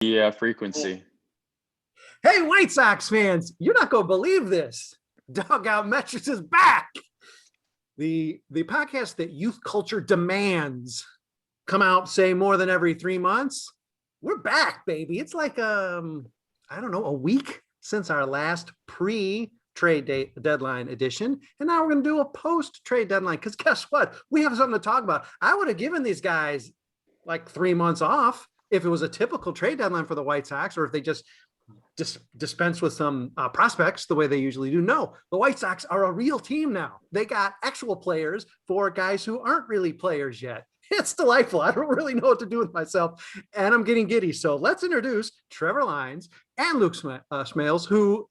frequency. Hey, White Sox fans, you're not going to believe this. Dugout Metrics is back. The podcast that youth culture demands come out, say, more than every 3 months. We're back, baby. It's like, I don't know, a week since our last pre-trade deadline edition. And now we're going to do a post-trade deadline because guess what? We have something to talk about. I would have given these guys like 3 months off if it was a typical trade deadline for the White Sox, or if they just dispense with some prospects the way they usually do. No, the White Sox are a real team now. They got actual players for guys who aren't really players yet. It's delightful. I don't really know what to do with myself, and I'm getting giddy. So let's introduce Trevor Lines and Luke Smailes, who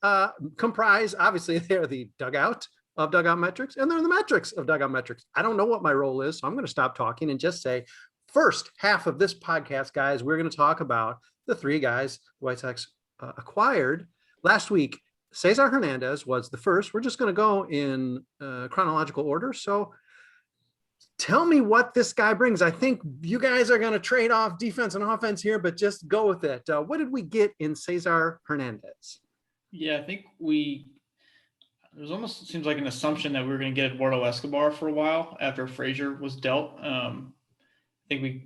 comprise, obviously, they're the dugout of Dugout Metrics, and they're the metrics of Dugout Metrics. I don't know what my role is, so I'm going to stop talking and just say, first half of this podcast, guys, we're going to talk about the three guys the White Sox acquired last week. César Hernandez was the first. We're just going to go in chronological order. So tell me what this guy brings. I think you guys are going to trade off defense and offense here, but just go with it. What did we get in César Hernandez? Yeah, I think there's almost seems like an assumption that we were going to get Eduardo Escobar for a while after Frazier was dealt. I think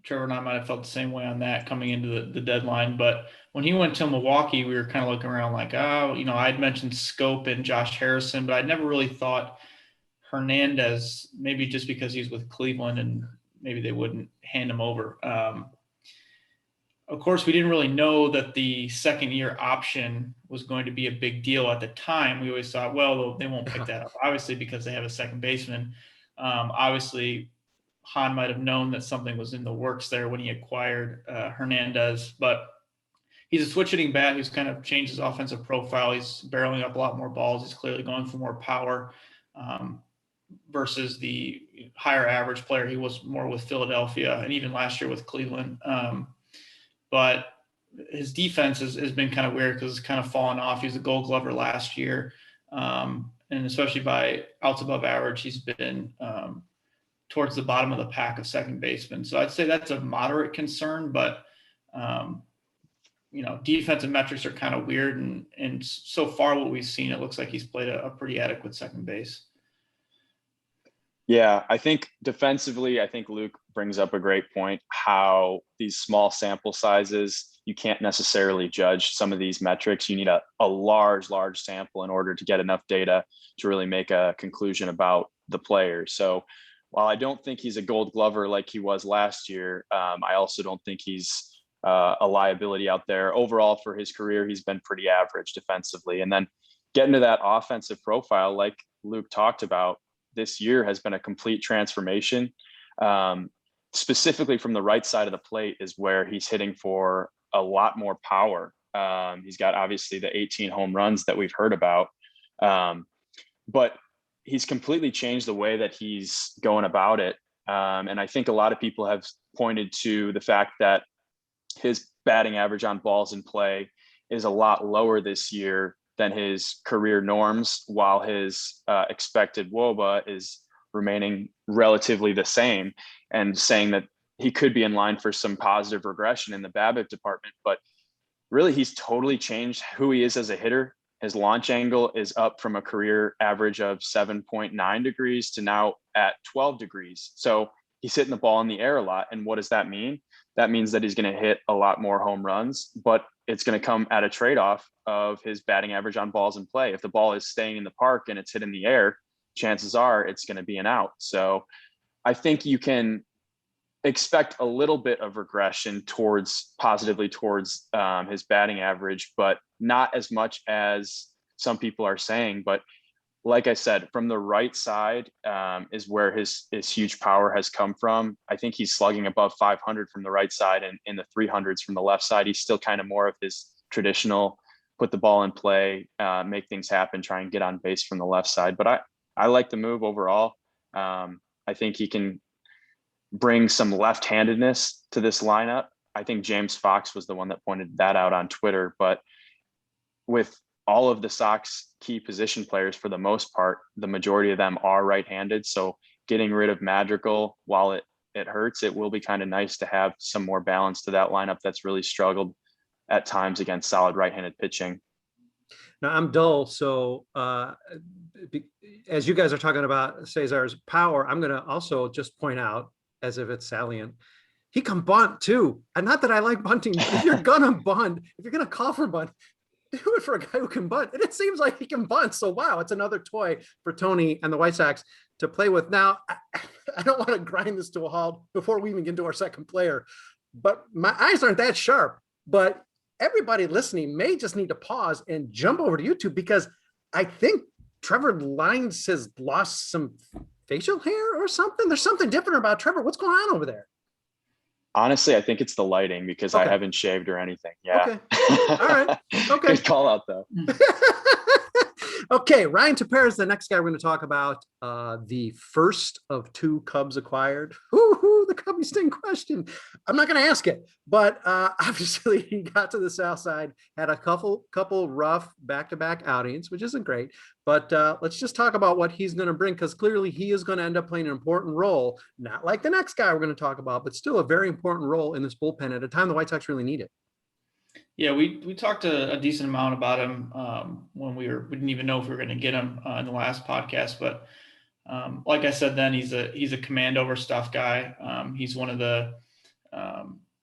Trevor and I might have felt the same way on that coming into the deadline. But when he went to Milwaukee, we were kind of looking around like, I'd mentioned Scope and Josh Harrison, but I'd never really thought Hernandez, maybe just because he's with Cleveland and maybe they wouldn't hand him over. Of course, we didn't really know that the second-year option was going to be a big deal at the time. We always thought, well, they won't pick that up, obviously, because they have a second baseman. Obviously, Hahn might have known that something was in the works there when he acquired Hernandez, but he's a switch-hitting bat who's kind of changed his offensive profile. He's barreling up a lot more balls. He's clearly going for more power versus the higher average player he was more with Philadelphia and even last year with Cleveland. But his defense has been kind of weird because it's kind of fallen off. He was a Gold Glover last year, and especially by outs above average, he's been towards the bottom of the pack of second baseman. So I'd say that's a moderate concern, but defensive metrics are kind of weird. And so far what we've seen, it looks like he's played a pretty adequate second base. Yeah, I think defensively, Luke brings up a great point, how these small sample sizes, you can't necessarily judge some of these metrics. You need a large sample in order to get enough data to really make a conclusion about the player. So while I don't think he's a Gold Glover like he was last year, I also don't think he's a liability out there. Overall for his career, he's been pretty average defensively. And then getting to that offensive profile, like Luke talked about, this year has been a complete transformation. Specifically from the right side of the plate is where he's hitting for a lot more power. He's got obviously the 18 home runs that we've heard about, but he's completely changed the way that he's going about it. And I think a lot of people have pointed to the fact that his batting average on balls in play is a lot lower this year than his career norms, while his expected WOBA is remaining relatively the same, and saying that he could be in line for some positive regression in the BABIP department. But really, he's totally changed who he is as a hitter. His launch angle is up from a career average of 7.9 degrees to now at 12 degrees. So he's hitting the ball in the air a lot. And what does that mean? That means that he's going to hit a lot more home runs, but it's going to come at a trade-off of his batting average on balls in play. If the ball is staying in the park and it's hit in the air, chances are it's going to be an out. So I think you can expect a little bit of regression positively towards his batting average, but not as much as some people are saying. But like I said, from the right side is where his huge power has come from. I think he's slugging above 500 from the right side and in the 300s from the left side. He's still kind of more of his traditional put the ball in play, make things happen, try and get on base from the left side. But I like the move overall. I think he can bring some left-handedness to this lineup. I think James Fox was the one that pointed that out on Twitter. But with all of the Sox key position players, for the most part, the majority of them are right-handed. So getting rid of Madrigal, while it it hurts, it will be kind of nice to have some more balance to that lineup that's really struggled at times against solid right-handed pitching. Now I'm dull, so as you guys are talking about César's power, I'm going to also just point out, as if it's salient, he can bunt too. And not that I like bunting, but if you're gonna bunt, if you're gonna call for bunt, do it for a guy who can bunt. And it seems like he can bunt. So wow, it's another toy for Tony and the White Sox to play with. Now, I don't want to grind this to a halt before we even get to our second player, but my eyes aren't that sharp. But everybody listening may just need to pause and jump over to YouTube, because I think Trevor Lines has lost some facial hair or something. There's something different about Trevor. What's going on over there? Honestly, I think it's the lighting, because I haven't shaved or anything. Yeah. Okay. All right. Okay. Good call out though. Okay. Ryan Tepera is the next guy we're going to talk about. The first of 2 Cubs acquired. Ooh, the Cubby Sting question. I'm not going to ask it, but obviously he got to the South Side, had a couple rough back-to-back outings, which isn't great. But let's just talk about what he's going to bring, because clearly he is going to end up playing an important role, not like the next guy we're going to talk about, but still a very important role in this bullpen at a time the White Sox really need it. Yeah, we talked a decent amount about him when we didn't even know if we were going to get him in the last podcast. But like I said, then he's a command over stuff guy. He's one of the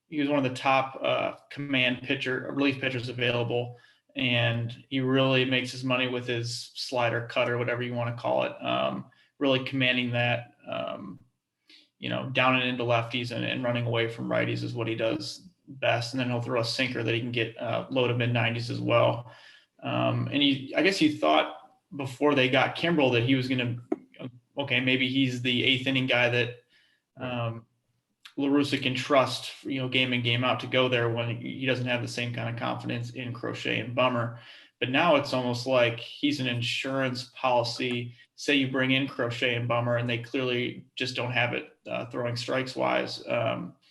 he was one of the top command relief pitchers available. And he really makes his money with his slider, cutter, whatever you want to call it. Really commanding that, down and into lefties and running away from righties is what he does best. And then he'll throw a sinker that he can get low to mid 90s as well. And I guess you thought before they got Kimbrel that he was going to, okay, maybe he's the 8th inning guy that La Russa can trust, game in, game out to go there when he doesn't have the same kind of confidence in Crochet and Bummer. But now it's almost like he's an insurance policy. Say you bring in Crochet and Bummer and they clearly just don't have it throwing strikes wise.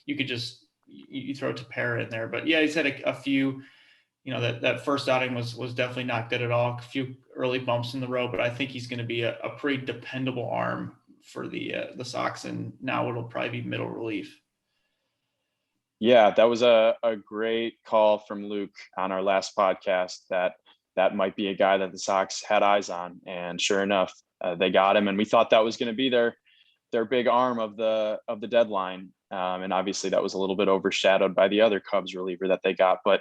You could just, you throw Tepera in there. But yeah, he's had a few, that first outing was definitely not good at all. A few early bumps in the road, but I think he's going to be a pretty dependable arm for the Sox, and now it'll probably be middle relief. Yeah, that was a great call from Luke on our last podcast that might be a guy that the Sox had eyes on, and sure enough, they got him, and we thought that was going to be their big arm of the deadline, and obviously that was a little bit overshadowed by the other Cubs reliever that they got. But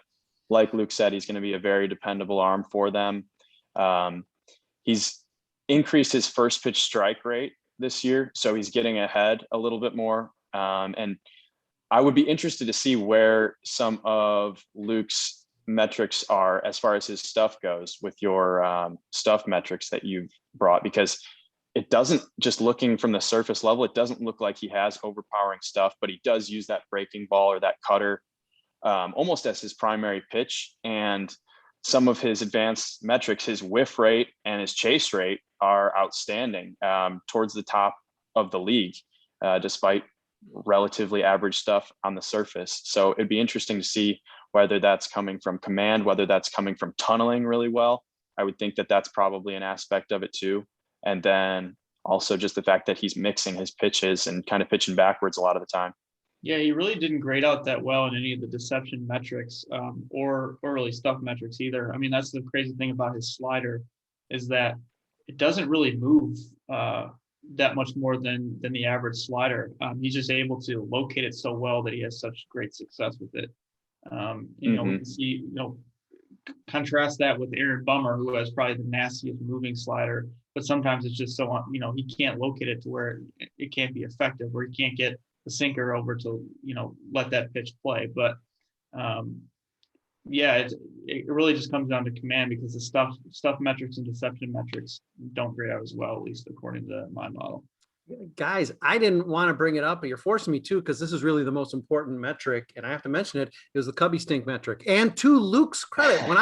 like Luke said, he's going to be a very dependable arm for them. He's increased his first pitch strike rate this year, so he's getting ahead a little bit more, and I would be interested to see where some of Luke's metrics are as far as his stuff goes with your stuff metrics that you've brought, because it doesn't, just looking from the surface level, it doesn't look like he has overpowering stuff, but he does use that breaking ball or that cutter almost as his primary pitch. And some of his advanced metrics, his whiff rate and his chase rate, are outstanding, towards the top of the league, despite relatively average stuff on the surface. So it'd be interesting to see whether that's coming from command, whether that's coming from tunneling really well. I would think that that's probably an aspect of it too. And then also just the fact that he's mixing his pitches and kind of pitching backwards a lot of the time. Yeah, he really didn't grade out that well in any of the deception metrics or really stuff metrics either. I mean, that's the crazy thing about his slider, is that it doesn't really move that much more than the average slider. He's just able to locate it so well that he has such great success with it. We can see, contrast that with Aaron Bummer, who has probably the nastiest moving slider, but sometimes it's just so, he can't locate it to where it can't be effective, or he can't get the sinker over to, let that pitch play. But it really just comes down to command, because the stuff metrics and deception metrics don't grade out as well, at least according to my model. Guys, I didn't want to bring it up, but you're forcing me to, because this is really the most important metric, and I have to mention it. It was the Cubby Stink metric. And to Luke's credit, when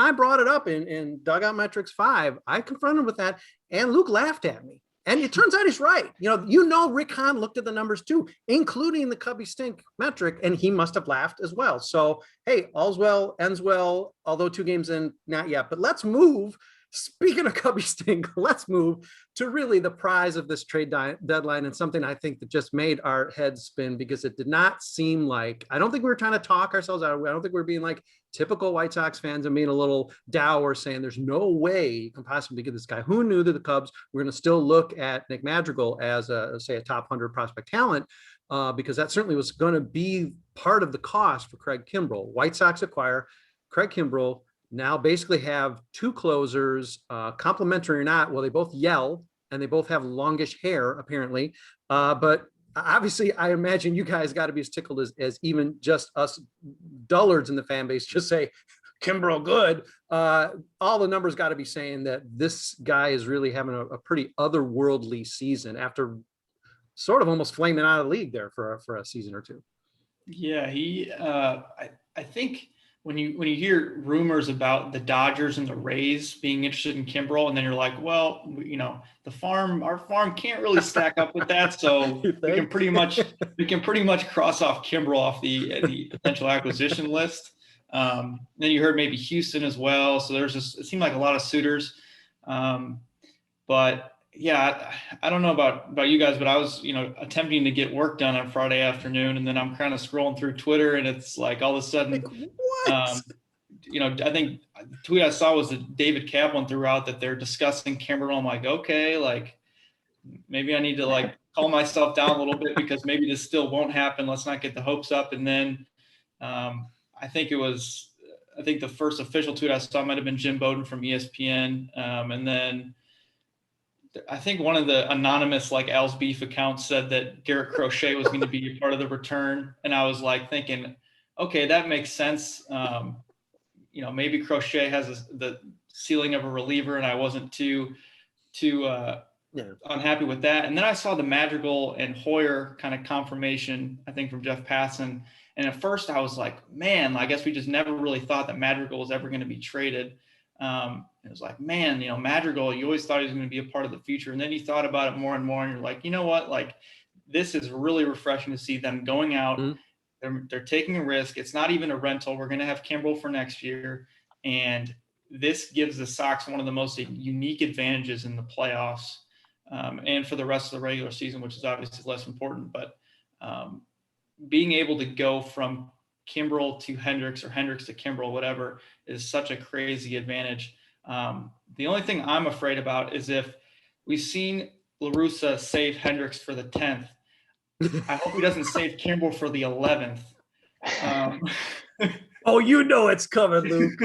I brought it up in Dugout Metrics 5, I confronted him with that, and Luke laughed at me. And it turns out he's right. Rick Hahn looked at the numbers too, including the Cubby Stink metric, and he must have laughed as well. So, hey, all's well, ends well, although 2 games in, not yet. But let's move Speaking of Cubby stink, let's move to really the prize of this trade deadline, and something I think that just made our heads spin, because it did not seem like, I don't think we were trying to talk ourselves out. I don't think we're being like typical White Sox fans and being a little dour, saying there's no way you can possibly get this guy. Who knew that the Cubs were going to still look at Nick Madrigal as say a top 100 prospect talent? Because that certainly was going to be part of the cost for Craig Kimbrell. White Sox acquire Craig Kimbrell, now basically have two closers, complimentary or not. Well, they both yell and they both have longish hair, apparently. But obviously, I imagine you guys got to be as tickled as even just us dullards in the fan base just say, Kimbrell good. All the numbers got to be saying that this guy is really having a pretty otherworldly season after sort of almost flaming out of the league there for a season or two. Yeah, I think when you hear rumors about the Dodgers and the Rays being interested in Kimbrell, and then you're like, well, our farm can't really stack up with that, so we can pretty much cross off Kimbrell off the potential acquisition list. Then you heard maybe Houston as well, so it seemed like a lot of suitors. But yeah, I don't know about you guys, but I was, attempting to get work done on Friday afternoon, and then I'm kind of scrolling through Twitter, and it's like all of a sudden, I think the tweet I saw was that David Kaplan threw out that they're discussing Kimbrell. I'm like, okay, like maybe I need to like calm myself down a little bit, because maybe this still won't happen. Let's not get the hopes up. And then I think the first official tweet I saw might have been Jim Bowden from ESPN, and then I think one of the anonymous like Al's Beef accounts said that Garrett Crochet was going to be a part of the return. And I was like thinking, okay, that makes sense. Maybe Crochet has the ceiling of a reliever, and I wasn't too unhappy with that. And then I saw the Madrigal and Hoyer kind of confirmation, I think from Jeff Passan. And at first I was like, man, I guess we just never really thought that Madrigal was ever going to be traded. It was like, man, Madrigal, you always thought he was going to be a part of the future. And then you thought about it more and more, and you're like, you know what? Like, this is really refreshing to see them going out. Mm-hmm. They're taking a risk. It's not even a rental. We're going to have Kimbrell for next year. And this gives the Sox one of the most unique advantages in the playoffs, and for the rest of the regular season, which is obviously less important. But being able to go from Kimbrell to Hendricks or Hendricks to Kimbrell, whatever, is such a crazy advantage. The only thing I'm afraid about is if we've seen La Russa save Hendricks for the 10th, I hope he doesn't save Kimbrell for the 11th. It's coming, Luke.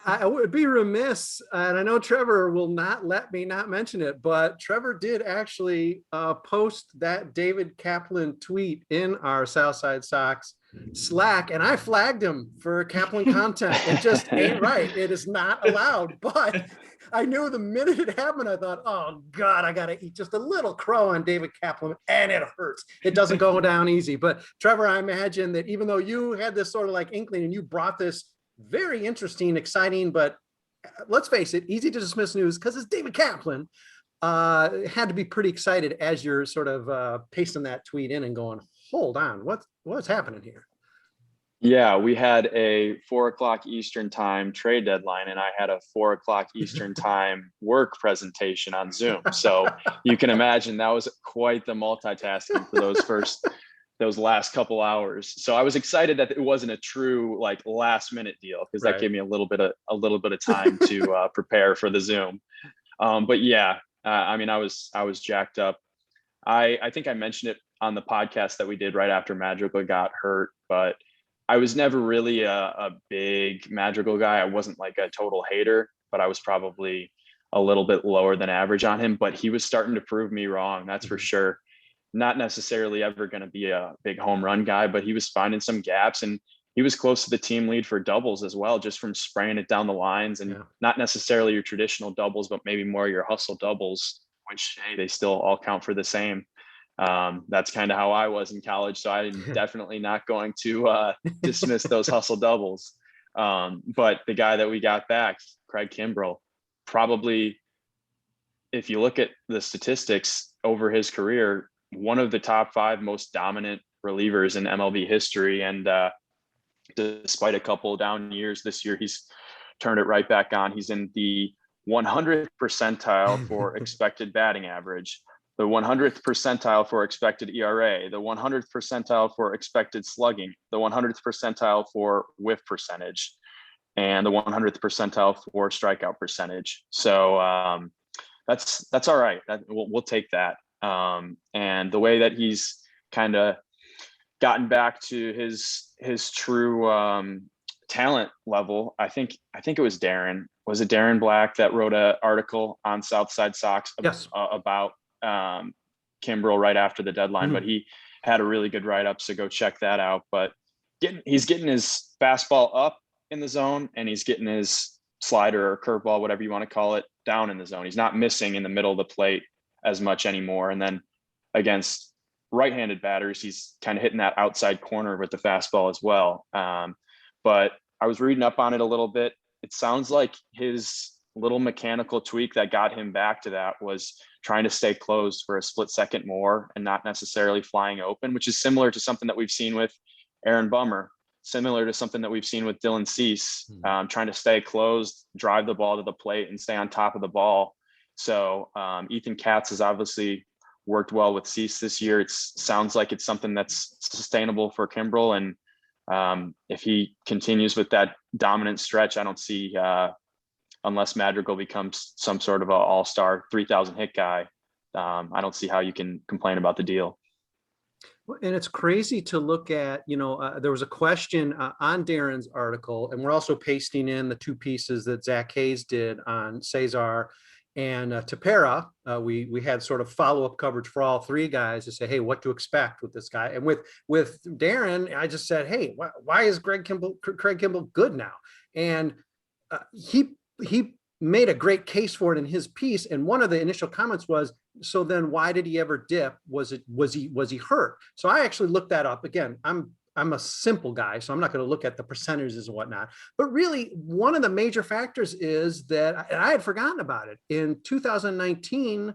I would be remiss, and I know Trevor will not let me not mention it, but Trevor did actually post that David Kaplan tweet in our Southside Sox Slack, and I flagged him for Kaplan content. It just ain't right. It is not allowed. But I knew the minute it happened, I thought, oh God, I got to eat just a little crow on David Kaplan, and it hurts. It doesn't go down easy. But Trevor, I imagine that even though you had this sort of like inkling and you brought this very interesting, exciting, but let's face it, easy to dismiss news because it's David Kaplan, had to be pretty excited as you're sort of pasting that tweet in and going, hold on, what's happening here? Yeah, we had a 4:00 Eastern time trade deadline, and I had a 4:00 Eastern time work presentation on Zoom. So you can imagine that was quite the multitasking for those last couple hours. So I was excited that it wasn't a true like last minute deal, because that gave me a little bit of time to prepare for the Zoom. But yeah, I mean, I was jacked up. I think I mentioned it on the podcast that we did right after Madrigal got hurt, but I was never really a big Madrigal guy. I wasn't like a total hater, but I was probably a little bit lower than average on him. But he was starting to prove me wrong, that's for sure. Not necessarily ever going to be a big home run guy, but he was finding some gaps, and he was close to the team lead for doubles as well, just from spraying it down the lines, and not necessarily your traditional doubles, but maybe more your hustle doubles, which, hey, they still all count for the same. That's kind of how I was in college. So I'm definitely not going to dismiss those hustle doubles. But the guy that we got back, Craig Kimbrell, probably, if you look at the statistics over his career, one of the top 5 most dominant relievers in MLB history. And despite a couple down years this year, he's turned it right back on. He's in the 100th percentile for expected batting average, the 100th percentile for expected ERA, the 100th percentile for expected slugging, the 100th percentile for whiff percentage, and the 100th percentile for strikeout percentage. So that's all right. We'll take that. And the way that he's kind of gotten back to his true talent level, I think it was Darren. Was it Darren Black that wrote an article on Southside Sox Yes. about Kimbrel right after the deadline? Mm-hmm. But he had a really good write-up, so go check that out. But he's getting his fastball up in the zone, and he's getting his slider or curveball, whatever you want to call it, down in the zone. He's not missing in the middle of the plate as much anymore. And then against right-handed batters, he's kind of hitting that outside corner with the fastball as well. But I was reading up on it a little bit. It sounds like his little mechanical tweak that got him back to that was trying to stay closed for a split second more and not necessarily flying open, which is similar to something that we've seen with Aaron Bummer, similar to something that we've seen with Dylan Cease, trying to stay closed, drive the ball to the plate and stay on top of the ball. So Ethan Katz has obviously worked well with Cease this year. It sounds like it's something that's sustainable for Kimbrel. And if he continues with that dominant stretch, I don't see, unless Madrigal becomes some sort of an all-star 3,000 hit guy, I don't see how you can complain about the deal. And it's crazy to look at, there was a question on Darren's article, and we're also pasting in the two pieces that Zach Hayes did on César and Tepera. We had sort of follow-up coverage for all three guys to say, hey, what to expect with this guy. And with Darren, I just said, hey, why is Craig Kimbrel good now? And he made a great case for it in his piece. And one of the initial comments was, so then why did he ever dip? Was he hurt? So I actually looked that up. Again, I'm a simple guy, so I'm not going to look at the percentages and whatnot. But really, one of the major factors is that, and I had forgotten about it, in 2019,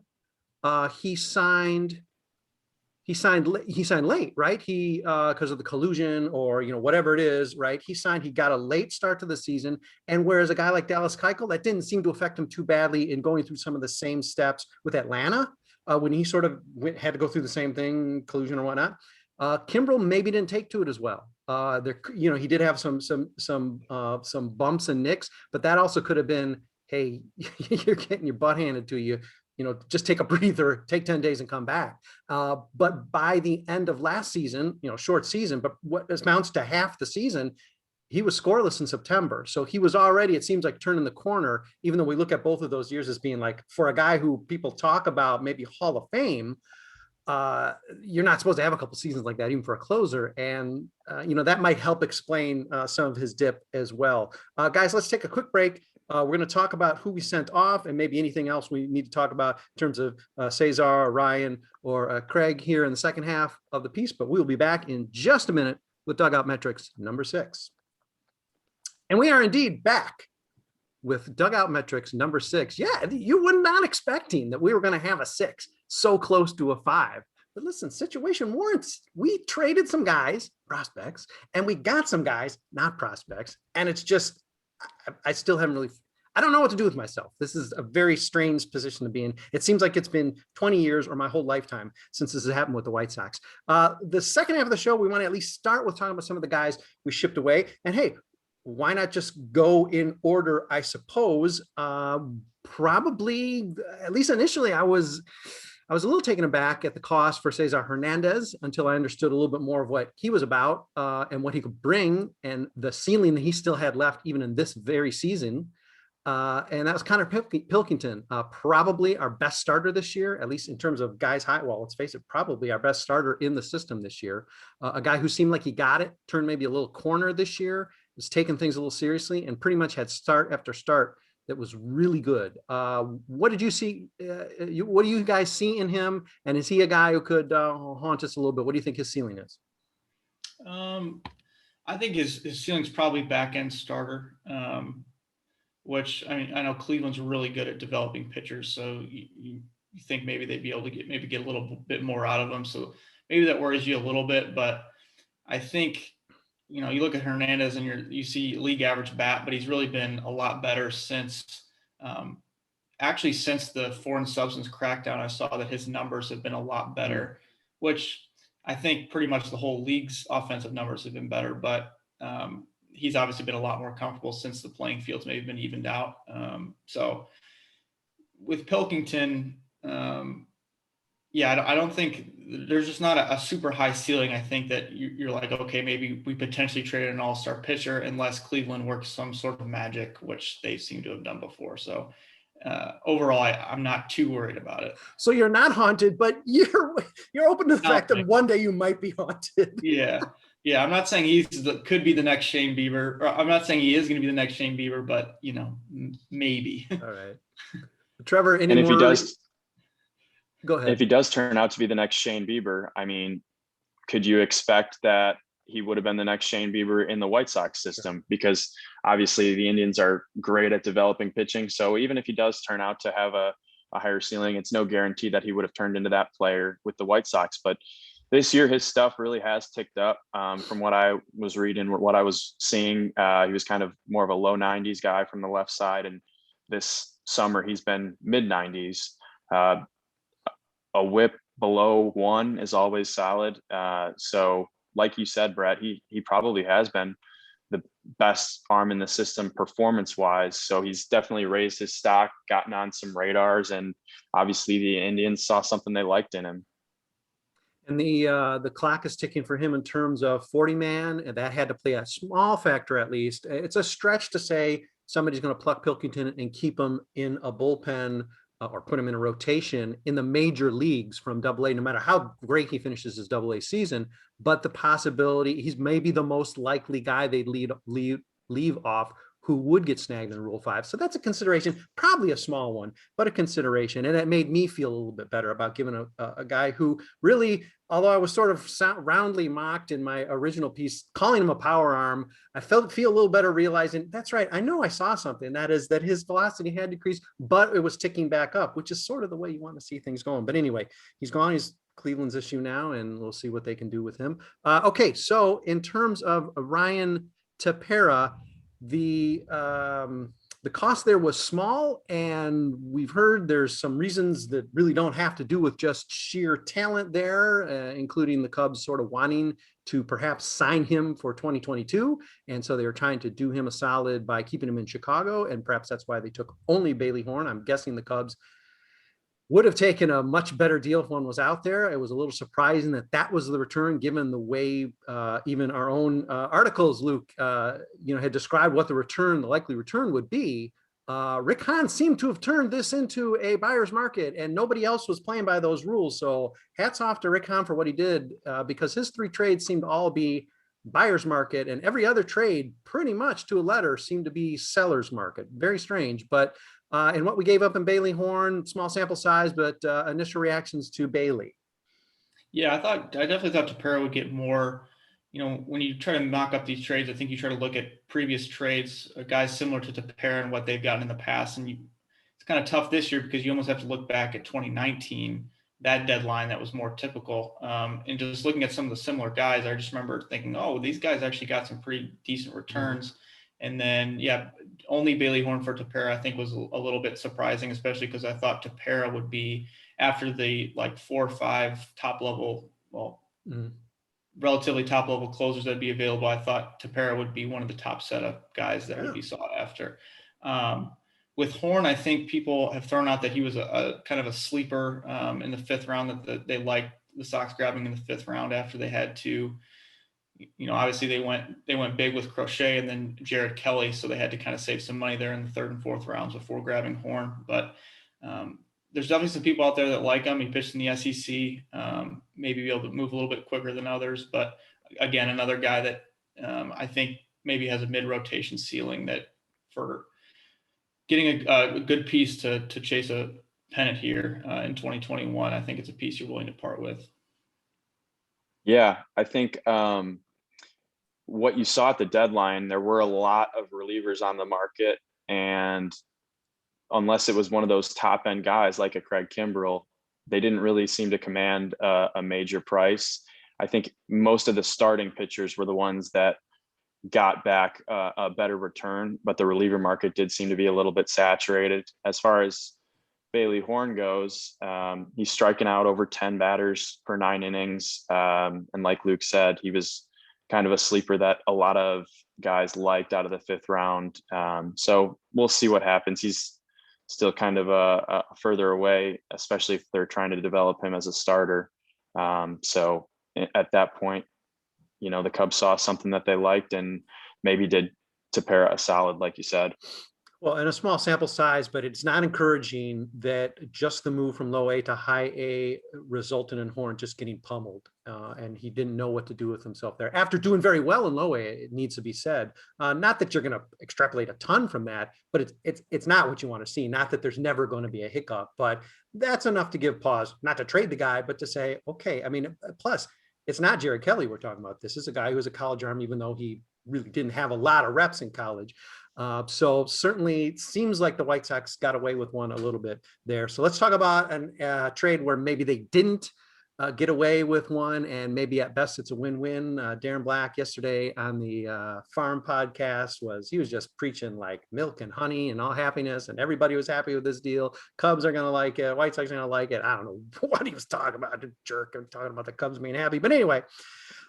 he signed late, right? He because of the collusion or whatever it is, right? He got a late start to the season, and whereas a guy like Dallas Keuchel, that didn't seem to affect him too badly in going through some of the same steps with Atlanta when he sort of had to go through the same thing, collusion or whatnot. Kimbrel maybe didn't take to it as well. He did have some bumps and nicks, but that also could have been, hey, you're getting your butt handed to you. Just take a breather, take 10 days and come back. But by the end of last season, short season, but what amounts to half the season, he was scoreless in September. So he was already, it seems like, turning the corner, even though we look at both of those years as being like, for a guy who people talk about maybe Hall of Fame, you're not supposed to have a couple seasons like that, even for a closer. And, that might help explain some of his dip as well. Guys, let's take a quick break. We're going to talk about who we sent off and maybe anything else we need to talk about in terms of César or Ryan or Craig here in the second half of the piece. But we'll be back in just a minute with Dugout Metrics number 6. And we are indeed back with Dugout Metrics number 6. Yeah, you were not expecting that we were going to have a 6 so close to a 5. But listen, situation warrants. We traded some guys, prospects, and we got some guys, not prospects. And it's just, I still haven't really, I don't know what to do with myself. This is a very strange position to be in. It seems like it's been 20 years or my whole lifetime since this has happened with the White Sox. The second half of the show, we want to at least start with talking about some of the guys we shipped away. And hey, why not just go in order, I suppose? Probably, at least initially, I was a little taken aback at the cost for César Hernandez until I understood a little bit more of what he was about and what he could bring and the ceiling that he still had left even in this very season. And that was Konnor Pilkington, probably our best starter this year, at least in terms of guys high. Well, let's face it, probably our best starter in the system this year. A guy who seemed like he got it, turned maybe a little corner this year, was taking things a little seriously, and pretty much had start after start that was really good. What did you see? What do you guys see in him? And is he a guy who could haunt us a little bit? What do you think his ceiling is? I think his ceiling's probably back-end starter, which, I mean, I know Cleveland's really good at developing pitchers, so you think maybe they'd be able to get a little bit more out of them. So maybe that worries you a little bit, but I think you know, you look at Hernandez and you see league average bat, but he's really been a lot better since, actually since the foreign substance crackdown. I saw that his numbers have been a lot better, which I think pretty much the whole league's offensive numbers have been better, but he's obviously been a lot more comfortable since the playing fields maybe been evened out. So with Pilkington, I don't think there's just not a super high ceiling. I think that you're like, okay, maybe we potentially traded an all-star pitcher unless Cleveland works some sort of magic, which they seem to have done before. So overall, I'm not too worried about it. So you're not haunted, but you're open to the fact that one day you might be haunted. Yeah. I'm not saying could be the next Shane Bieber, or I'm not saying he is going to be the next Shane Bieber, but you know, maybe. All right, Trevor. And if he does, go ahead. If he does turn out to be the next Shane Bieber, I mean, could you expect that he would have been the next Shane Bieber in the White Sox system? Because obviously the Indians are great at developing pitching. So even if he does turn out to have a higher ceiling, it's no guarantee that he would have turned into that player with the White Sox. But this year, his stuff really has ticked up. From what I was reading, what I was seeing, he was kind of more of a low 90s guy from the left side. And this summer, he's been mid 90s. A whip below 1 is always solid. So like you said, Brett, he probably has been the best arm in the system performance wise. So he's definitely raised his stock, gotten on some radars, and obviously the Indians saw something they liked in him. And the clock is ticking for him in terms of 40-man, and that had to play a small factor at least. It's a stretch to say somebody's going to pluck Pilkington and keep him in a bullpen or put him in a rotation in the major leagues from Double-A, no matter how great he finishes his Double-A season. But the possibility, he's maybe the most likely guy they'd leave off who would get snagged in Rule 5. So that's a consideration, probably a small one, but a consideration. And it made me feel a little bit better about giving a guy who really, although I was sort of roundly mocked in my original piece, calling him a power arm, I feel a little better realizing that's right. I know I saw something, that is that his velocity had decreased, but it was ticking back up, which is sort of the way you want to see things going. But anyway, he's gone. He's Cleveland's issue now, and we'll see what they can do with him. Okay, so in terms of Ryan Tepera, the cost there was small, and we've heard there's some reasons that really don't have to do with just sheer talent there, including the Cubs sort of wanting to perhaps sign him for 2022. And so they were trying to do him a solid by keeping him in Chicago. And perhaps that's why they took only Bailey Horn. I'm guessing the Cubs would have taken a much better deal if one was out there. It was a little surprising that was the return, given the way even our own articles, Luke, had described what the likely return would be. Rick Hahn seemed to have turned this into a buyer's market, and nobody else was playing by those rules. So hats off to Rick Hahn for what he did, because his 3 trades seemed to all be buyer's market, and every other trade pretty much to a letter seemed to be seller's market. Very strange, but and what we gave up in Bailey Horn, small sample size, but initial reactions to Bailey. Yeah, I definitely thought Tepera would get more. You know, when you try to mock up these trades, I think you try to look at previous trades, guys similar to Tepera and what they've gotten in the past. And it's kind of tough this year because you almost have to look back at 2019, that deadline that was more typical. And just looking at some of the similar guys, I just remember thinking, oh, these guys actually got some pretty decent returns. Mm-hmm. And then, only Bailey Horn for Tepera, I think, was a little bit surprising, especially because I thought Tepera would be, after the 4 or 5 top level, relatively top level closers that'd be available. I thought Tepera would be one of the top setup guys that would be sought after. With Horn, I think people have thrown out that he was a kind of a sleeper in the 5th round, that they liked the Sox grabbing in the 5th round after they had to. Obviously they went big with Crochet and then Jared Kelly, so they had to kind of save some money there in the 3rd and 4th rounds before grabbing Horn. But there's definitely some people out there that like him. He pitched in the SEC, maybe be able to move a little bit quicker than others. But again, another guy that I think maybe has a mid-rotation ceiling, that for getting a good piece to chase a pennant here in 2021, I think it's a piece you're willing to part with. Yeah, I think what you saw at the deadline, there were a lot of relievers on the market, and unless it was one of those top end guys like a Craig Kimbrell, they didn't really seem to command a major price. I think most of the starting pitchers were the ones that got back a better return, but the reliever market did seem to be a little bit saturated. As far as Bailey Horn goes, he's striking out over 10 batters per 9 innings. And like Luke said, he was kind of a sleeper that a lot of guys liked out of the 5th round. So we'll see what happens. He's still kind of a further away, especially if they're trying to develop him as a starter. So at that point, the Cubs saw something that they liked and maybe did Tepera a solid, like you said. Well, and a small sample size, but it's not encouraging that just the move from low A to high A resulted in Horn just getting pummeled. And he didn't know what to do with himself there. After doing very well in low A, it needs to be said. Not that you're going to extrapolate a ton from that, but it's not what you want to see. Not that there's never going to be a hiccup, but that's enough to give pause, not to trade the guy, but to say, okay, I mean, plus it's not Jared Kelly we're talking about. This is a guy who was a college arm, even though he really didn't have a lot of reps in college. So certainly it seems like the White Sox got away with one a little bit there. So let's talk about a trade where maybe they didn't get away with one, and maybe at best it's a win-win. Darren Black yesterday on the Farm podcast he was just preaching like milk and honey and all happiness, and everybody was happy with this deal. Cubs are going to like it. White Sox are going to like it. I don't know what he was talking about. The jerk. I'm talking about the Cubs being happy. But anyway,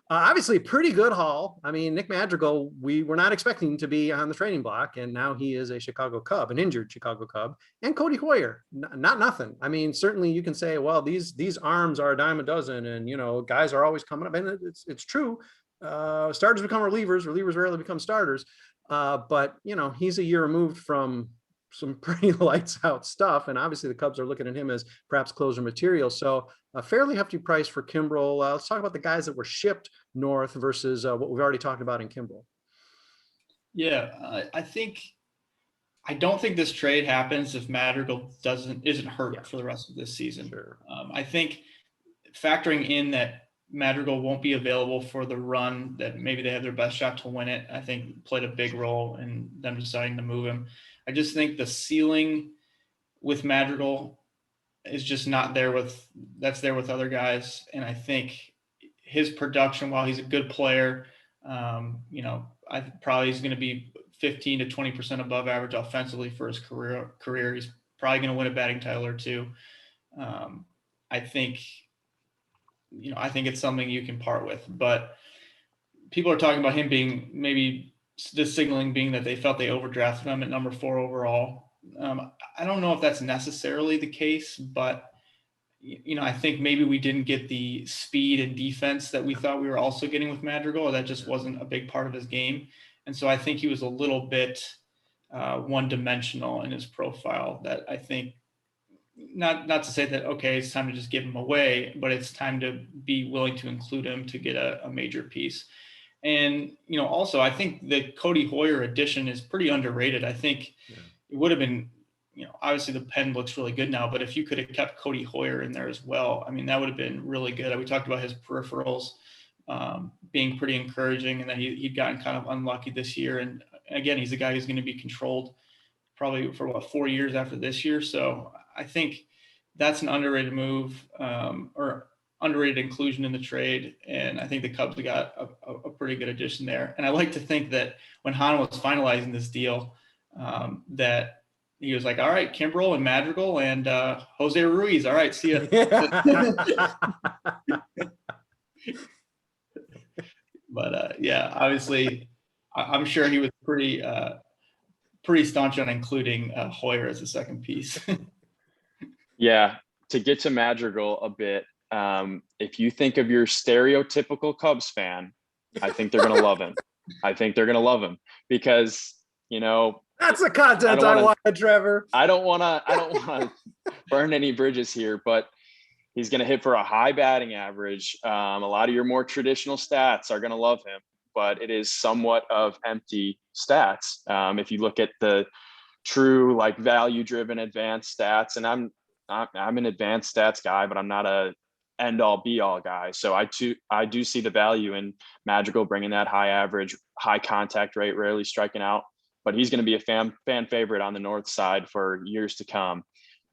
obviously pretty good haul. I mean, Nick Madrigal, we were not expecting to be on the trading block, and now he is a Chicago Cub, an injured Chicago Cub. And Cody Hoyer, not nothing. I mean, certainly you can say, well, these arms are a dime a dozen, and guys are always coming up, and it's true. Starters become relievers rarely become starters. But he's a year removed from some pretty lights out stuff, and obviously the Cubs are looking at him as perhaps closer material. So a fairly hefty price for Kimbrel. Let's talk about the guys that were shipped north versus what we've already talked about in Kimbrel. Yeah, I don't think this trade happens if Madrigal isn't hurt for the rest of this season. Sure. I think factoring in that Madrigal won't be available for the run that maybe they have their best shot to win it, I think played a big role in them deciding to move him. I just think the ceiling with Madrigal is just not there with other guys. And I think his production, while he's a good player, I probably he's going to be 15 to 20% above average offensively for his career. He's probably going to win a batting title or two. I think it's something you can part with, but people are talking about him being maybe the signaling being that they felt they overdrafted him at number 4 overall. I don't know if that's necessarily the case, but I think maybe we didn't get the speed and defense that we thought we were also getting with Madrigal, or that just wasn't a big part of his game. And so I think he was a little bit one-dimensional in his profile. That I think not to say that, okay, it's time to just give him away, but it's time to be willing to include him to get a major piece. And, also I think the Cody Hoyer addition is pretty underrated. I think it would have been, obviously the pen looks really good now, but if you could have kept Cody Hoyer in there as well, I mean, that would have been really good. We talked about his peripherals being pretty encouraging, and that he'd gotten kind of unlucky this year. And again, he's a guy who's going to be controlled probably for 4 years after this year. So I think that's an underrated move or underrated inclusion in the trade. And I think the Cubs got a pretty good addition there. And I like to think that when Hahn was finalizing this deal, that he was like, all right, Kimbrel and Madrigal and Jose Ruiz. All right, see ya. But obviously I'm sure he was pretty staunch on including Hoyer as a second piece. Yeah, to get to Madrigal a bit, if you think of your stereotypical Cubs fan, I think they're going to love him. I think they're going to love him because, that's the content I wanted, Trevor. I don't want to burn any bridges here, but he's going to hit for a high batting average. A lot of your more traditional stats are going to love him, but it is somewhat of empty stats. If you look at the true value-driven advanced stats, and I'm an advanced stats guy, but I'm not a end-all be-all guy. So I do see the value in Madrigal bringing that high average, high contact rate, rarely striking out. But he's going to be a fan favorite on the north side for years to come.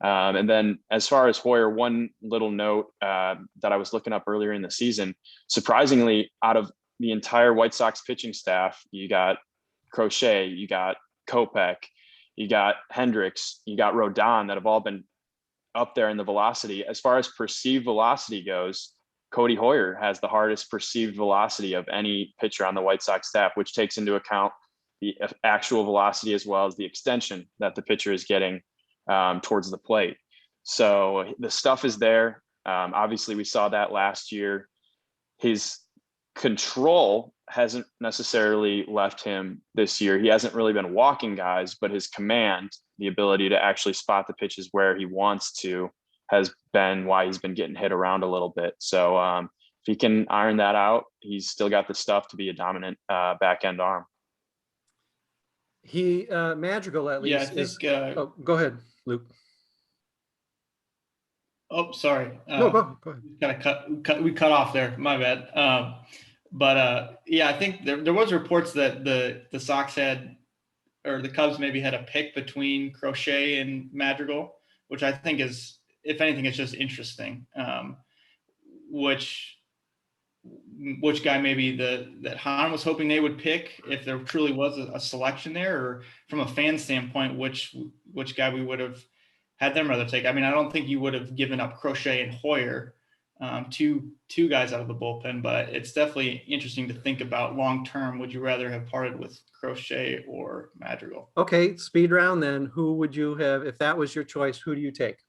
And then as far as Hoyer, one little note that I was looking up earlier in the season, surprisingly, out of the entire White Sox pitching staff, you got Crochet, you got Kopech, you got Hendricks, you got Rodon that have all been up there in the velocity. As far as perceived velocity goes, Cody Hoyer has the hardest perceived velocity of any pitcher on the White Sox staff, which takes into account the actual velocity as well as the extension that the pitcher is getting towards the plate. So the stuff is there. Obviously, we saw that last year. His control hasn't necessarily left him this year. He hasn't really been walking guys, but his command, the ability to actually spot the pitches where he wants to, has been why he's been getting hit around a little bit. So if he can iron that out, he's still got the stuff to be a dominant back end arm. He Madrigal at least. Yeah, I think. Go ahead, Luke. Oh, sorry. No, go ahead. We cut off there. My bad. Yeah, I think there was reports that the Sox had, or the Cubs maybe had a pick between Crochet and Madrigal, which I think is, if anything, it's just interesting. Which guy maybe that Hahn was hoping they would pick, if there truly was a selection there, or from a fan standpoint, which guy we would have had them rather take. I mean, I don't think you would have given up Crochet and Hoyer, two guys out of the bullpen, but it's definitely interesting to think about long term. Would you rather have parted with Crochet or Madrigal? Okay, speed round then. Who would you have, if that was your choice? Who do you take?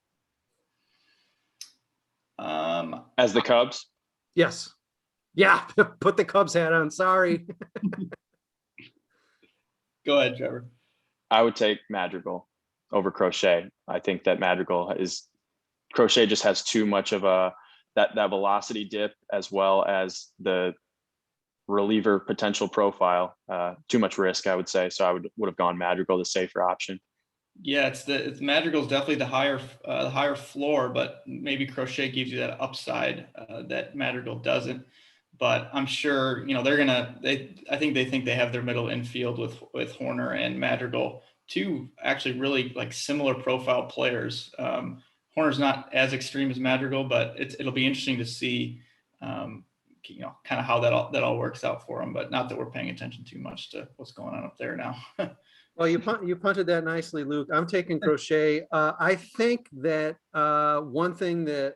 As the Cubs? Yes. Yeah, put the Cubs hat on. Sorry. Go ahead, Trevor. I would take Madrigal over Crochet. I think that Crochet just has too much of that velocity dip, as well as the reliever potential profile. Too much risk, I would say. So I would have gone Madrigal, the safer option. Yeah, it's Madrigal's definitely the higher floor, but maybe Crochet gives you that upside that Madrigal doesn't. But I'm sure, I think they have their middle infield with Horner and Madrigal, two actually really like similar profile players. Horner's not as extreme as Madrigal, but it'll be interesting to see, kind of how that all works out for him. But not that we're paying attention too much to what's going on up there now. Well, you punted that nicely, Luke. I'm taking Crochet. I think that one thing that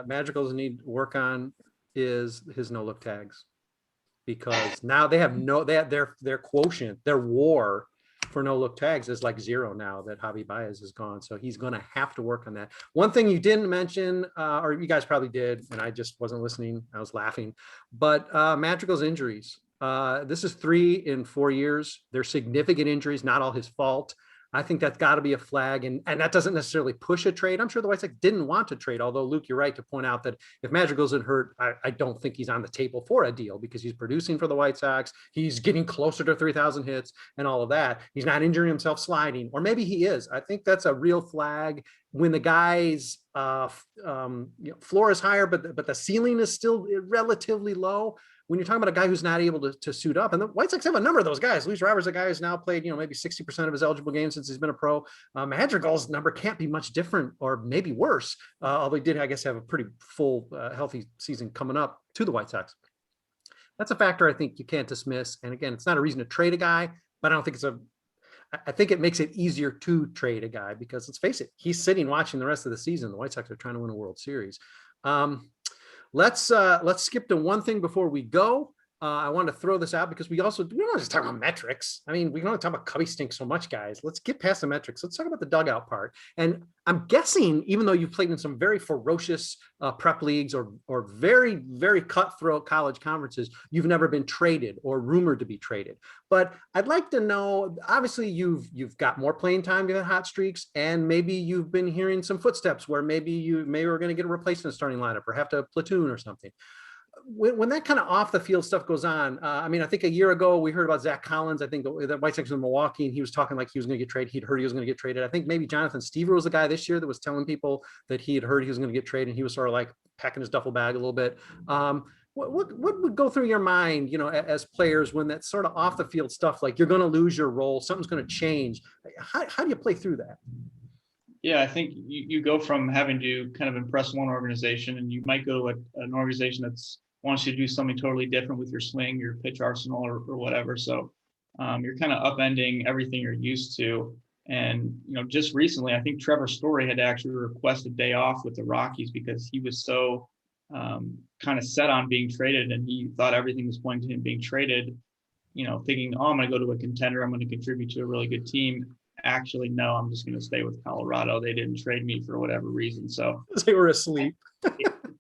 Madrigals need to work on is his no-look tags, because now they have their quotient, their WAR for no-look tags is like 0 now that Javi Baez is gone. So he's going to have to work on that. One thing you didn't mention, or you guys probably did, and I just wasn't listening, I was laughing, but Madrigal's injuries. This is 3 in 4 years. They're significant injuries, not all his fault. I think that's got to be a flag, and that doesn't necessarily push a trade. I'm sure the White Sox didn't want to trade, although, Luke, you're right to point out that if Madrigal's hurt, I don't think he's on the table for a deal, because he's producing for the White Sox. He's getting closer to 3,000 hits and all of that. He's not injuring himself sliding, or maybe he is. I think that's a real flag when the guy's floor is higher, but the ceiling is still relatively low. When you're talking about a guy who's not able to suit up, and the White Sox have a number of those guys. Luis Roberts, a guy who's now played, maybe 60% of his eligible games since he's been a pro. Madrigal's number can't be much different, or maybe worse. Although he did, I guess, have a pretty full, healthy season coming up to the White Sox. That's a factor I think you can't dismiss. And again, it's not a reason to trade a guy, but I don't think I think it makes it easier to trade a guy, because let's face it, he's sitting watching the rest of the season. The White Sox are trying to win a World Series. Let's skip to one thing before we go. I want to throw this out because we don't just talk about metrics. I mean, we can only talk about Cubby stink so much, guys. Let's get past the metrics. Let's talk about the dugout part. And I'm guessing, even though you've played in some very ferocious prep leagues or very, very cutthroat college conferences, you've never been traded or rumored to be traded. But I'd like to know, obviously you've got more playing time given hot streaks, and maybe you've been hearing some footsteps where maybe we're going to get a replacement starting lineup or have to platoon or something. When that kind of off the field stuff goes on, I mean, I think a year ago we heard about Zach Collins. I think the White Sox in Milwaukee, and he was talking like he was going to get traded. He'd heard he was going to get traded. I think maybe Jonathan Stever was the guy this year that was telling people that he had heard he was going to get traded, and he was sort of like packing his duffel bag a little bit. What would go through your mind, as players, when that sort of off the field stuff, like you're going to lose your role, something's going to change? How do you play through that? Yeah, I think you go from having to kind of impress one organization, and you might go to an organization that's wants you to do something totally different with your swing, your pitch arsenal, or whatever. So you're kind of upending everything you're used to. And, just recently, I think Trevor Story had to actually request a day off with the Rockies because he was so kind of set on being traded, and he thought everything was pointing to him being traded, thinking, oh, I'm going to go to a contender. I'm going to contribute to a really good team. Actually, no, I'm just going to stay with Colorado. They didn't trade me for whatever reason. So they were asleep.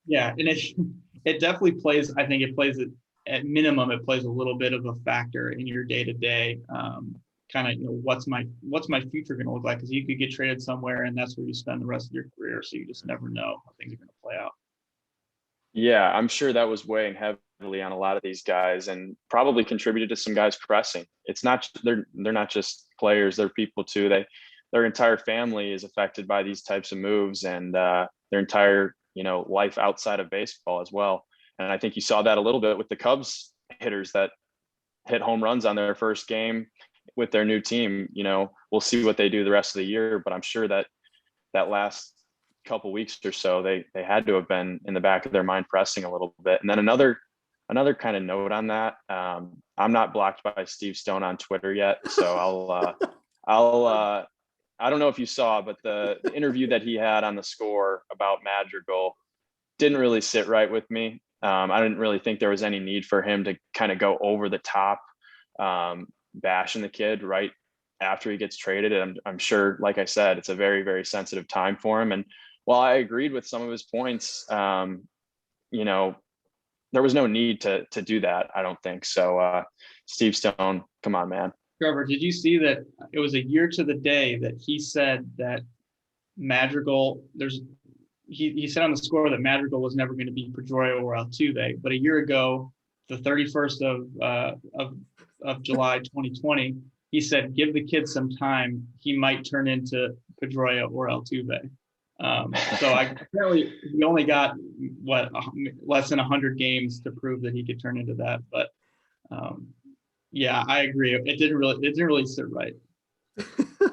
Yeah. And it definitely plays, I think it plays at minimum, it plays a little bit of a factor in your day-to-day kind of, what's my future going to look like? Because you could get traded somewhere and that's where you spend the rest of your career. So you just never know how things are going to play out. Yeah, I'm sure that was weighing heavily on a lot of these guys and probably contributed to some guys pressing. It's not, they're not just players, they're people too. Their entire family is affected by these types of moves, and their entire, life outside of baseball as well. And I think you saw that a little bit with the Cubs hitters that hit home runs on their first game with their new team. We'll see what they do the rest of the year, but I'm sure that last couple weeks or so, they had to have been in the back of their mind pressing a little bit. And then another kind of note on that, I'm not blocked by Steve Stone on Twitter yet, so I don't know if you saw, but the interview that he had on The Score about Madrigal didn't really sit right with me. I didn't really think there was any need for him to kind of go over the top, bashing the kid right after he gets traded. And I'm sure, like I said, it's a very, very sensitive time for him. And while I agreed with some of his points, there was no need to do that, I don't think. So Steve Stone, come on, man. Trevor, did you see that it was a year to the day that he said that Madrigal, he said on The Score that Madrigal was never going to be Pedroia or Altuve, but a year ago, the 31st of July 2020, he said, give the kid some time, he might turn into Pedroia or Altuve. So apparently he only got less than 100 games to prove that he could turn into that. But yeah, I agree. It didn't really sit right.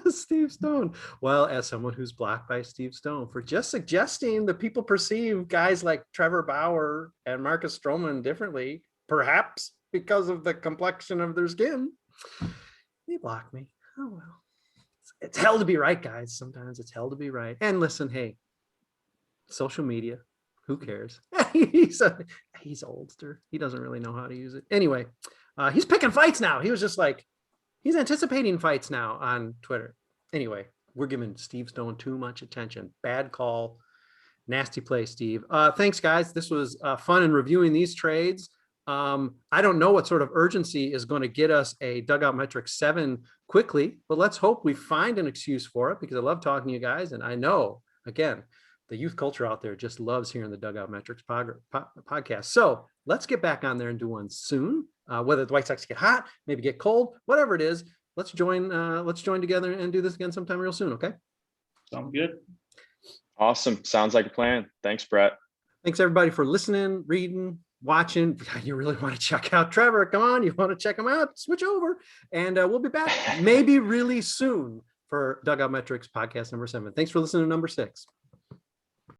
Steve Stone. Well, as someone who's blocked by Steve Stone for just suggesting that people perceive guys like Trevor Bauer and Marcus Stroman differently, perhaps because of the complexion of their skin, he blocked me. Oh well. It's hell to be right, guys. Sometimes it's hell to be right. And listen, hey, social media, who cares? He's oldster. He doesn't really know how to use it. Anyway, he's picking fights now. He was just like, he's anticipating fights now on Twitter. Anyway, we're giving Steve Stone too much attention. Bad call. Nasty play, Steve. Thanks, guys. This was fun in reviewing these trades. I don't know what sort of urgency is going to get us a Dugout Metrics 7 quickly, but let's hope we find an excuse for it, because I love talking to you guys. And I know, again, the youth culture out there just loves hearing the Dugout Metrics podcast. So let's get back on there and do one soon. Whether the White Sox get hot, maybe get cold, whatever it is, let's join together and do this again sometime real soon. Okay. Sounds good. Awesome. Sounds like a plan. Thanks, Brett. Thanks everybody for listening, reading, watching. You really want to check out Trevor? Come on, you want to check him out? Switch over, and we'll be back maybe really soon for Dugout Metrics podcast number 7. Thanks for listening to number 6.